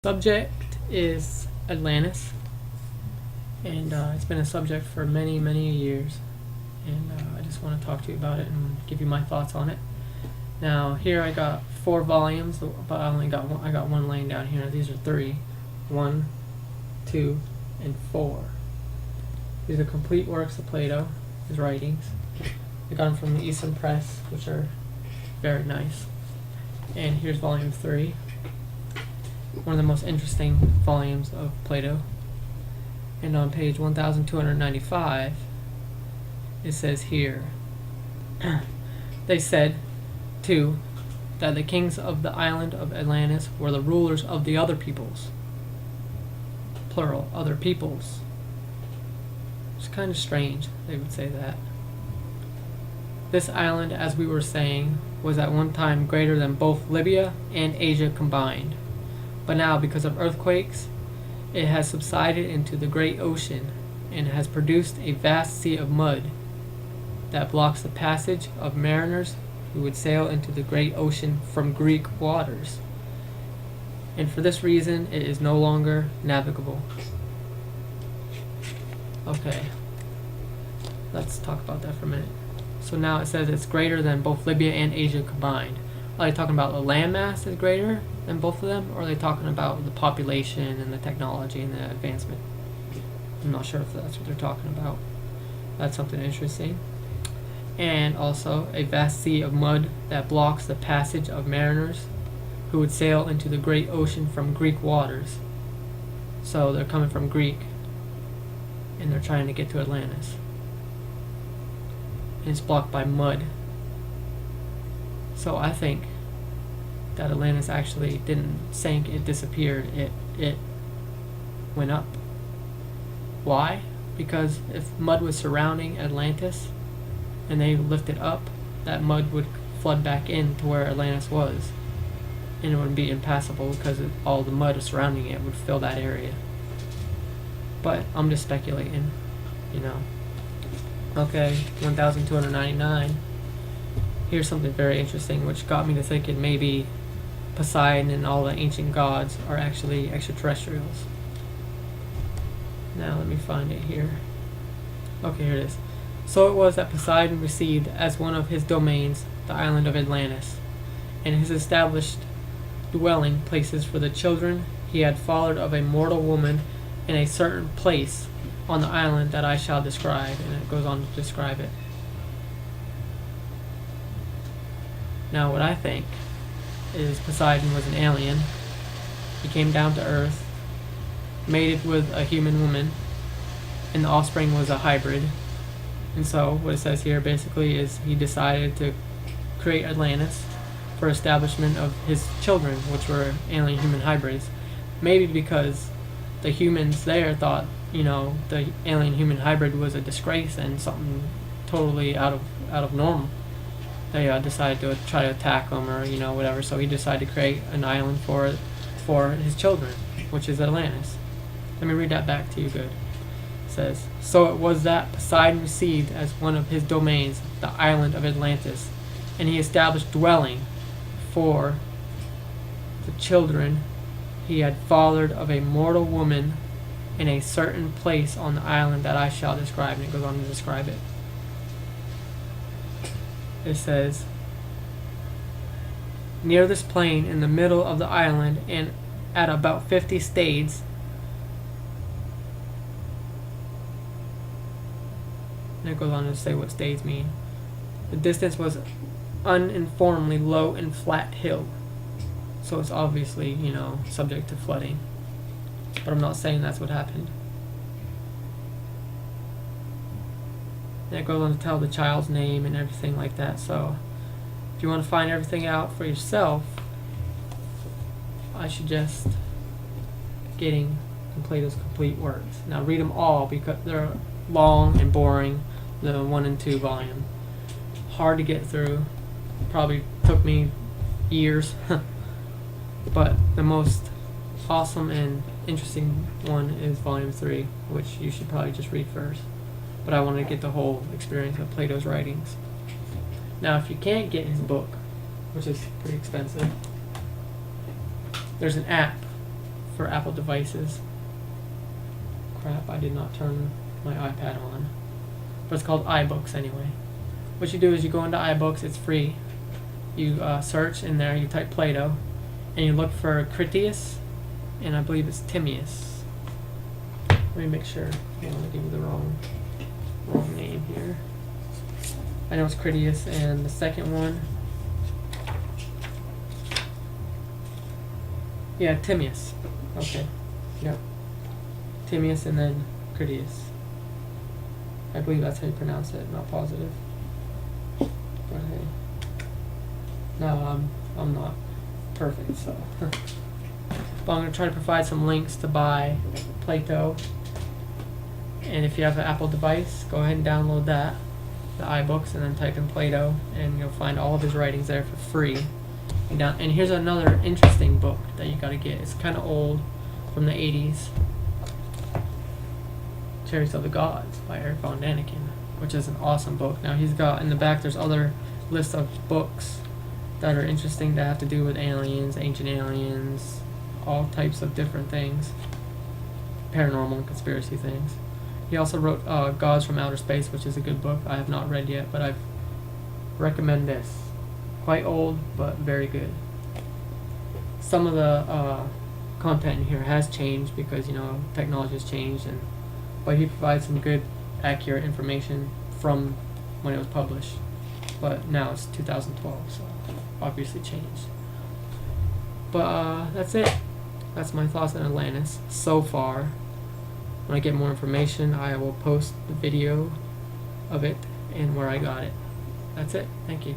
Subject is Atlantis, and it's been a subject for many, many years, and I just want to talk to you about it and give you my thoughts on it. Now, here I got 4 volumes, but I only got one. I got one laying down here. These are 3, 1, 2, and 4. These are complete works of Plato, his writings. I got them from the Eastern Press, which are very nice. And here's volume 3, one of the most interesting volumes of Plato. And on page 1295, it says here, they said, too, that the kings of the island of Atlantis were the rulers of the other peoples. Plural, other peoples. It's kind of strange they would say that. This island, as we were saying, was at one time greater than both Libya and Asia combined. But now, because of earthquakes, it has subsided into the great ocean and has produced a vast sea of mud that blocks the passage of mariners who would sail into the great ocean from Greek waters. And for this reason, it is no longer navigable. Okay, let's talk about that for a minute. So now it says it's greater than both Libya and Asia combined. Are they talking about the landmass is greater than both of them, or are they talking about the population and the technology and the advancement? I'm not sure if that's what they're talking about. That's something interesting. And also a vast sea of mud that blocks the passage of mariners who would sail into the great ocean from Greek waters. So they're coming from Greek and they're trying to get to Atlantis. And it's blocked by mud. So I think that Atlantis actually didn't sink, it disappeared, it went up. Why? Because if mud was surrounding Atlantis and they lifted up, that mud would flood back into where Atlantis was, and it would be impassable because all the mud surrounding it would fill that area. But I'm just speculating, you know. Okay, 1299. Here's something very interesting which got me to thinking maybe Poseidon and all the ancient gods are actually extraterrestrials. Now let me find it here. Okay, here it is. So it was that Poseidon received as one of his domains the island of Atlantis, and his established dwelling places for the children he had fathered of a mortal woman in a certain place on the island that I shall describe. And it goes on to describe it. Now what I think is Poseidon was an alien. He came down to Earth, mated with a human woman, and the offspring was a hybrid. And so what it says here basically is he decided to create Atlantis for establishment of his children, which were alien human hybrids. Maybe because the humans there thought, you know, the alien human hybrid was a disgrace and something totally out of normal. They decided to try to attack him, or you know, whatever. So he decided to create an island for his children, which is Atlantis. Let me read that back to you good. It says, so it was that Poseidon received as one of his domains the island of Atlantis, and he established dwelling for the children he had fathered of a mortal woman in a certain place on the island that I shall describe. And it goes on to describe it. It says, near this plain in the middle of the island and at about 50 stades, and it goes on to say what stades mean. The distance was uniformly low and flat hill. So it's obviously, you know, subject to flooding. But I'm not saying that's what happened. And it goes on to tell the child's name and everything like that. So if you want to find everything out for yourself, I suggest getting Plato's complete works. Now read them all because they're long and boring. The 1 and 2 volume. Hard to get through. Probably took me years. But the most awesome and interesting one is volume 3, which you should probably just read first. But I wanted to get the whole experience of Plato's writings. Now, if you can't get his book, which is pretty expensive, there's an app for Apple devices. Crap, I did not turn my iPad on. But it's called iBooks anyway. What you do is you go into iBooks, it's free. You search in there, you type Plato, and you look for Critias, and I believe it's Timaeus. Let me make sure. I don't want to give you the wrong name here. I know it's Critias, and the second one, yeah, Timaeus. Okay, yep, Timaeus and then Critias. I believe that's how you pronounce it. Not positive, but hey, no, I'm not perfect, so. But I'm going to try to provide some links to buy Plato. And if you have an Apple device, go ahead and download that, the iBooks, and then type in Plato, and you'll find all of his writings there for free. And here's another interesting book that you got to get. It's kind of old, from the 80s. Chariots of the Gods by Eric von Daniken, which is an awesome book. Now he's got, in the back, there's other lists of books that are interesting that have to do with aliens, ancient aliens, all types of different things, paranormal and conspiracy things. He also wrote Gods from Outer Space, which is a good book. I have not read yet, but I recommend this. Quite old, but very good. Some of the content in here has changed because, you know, technology has changed, but he provides some good, accurate information from when it was published. But now it's 2012, so obviously changed. But that's it. That's my thoughts on Atlantis so far. When I get more information, I will post the video of it and where I got it. That's it. Thank you.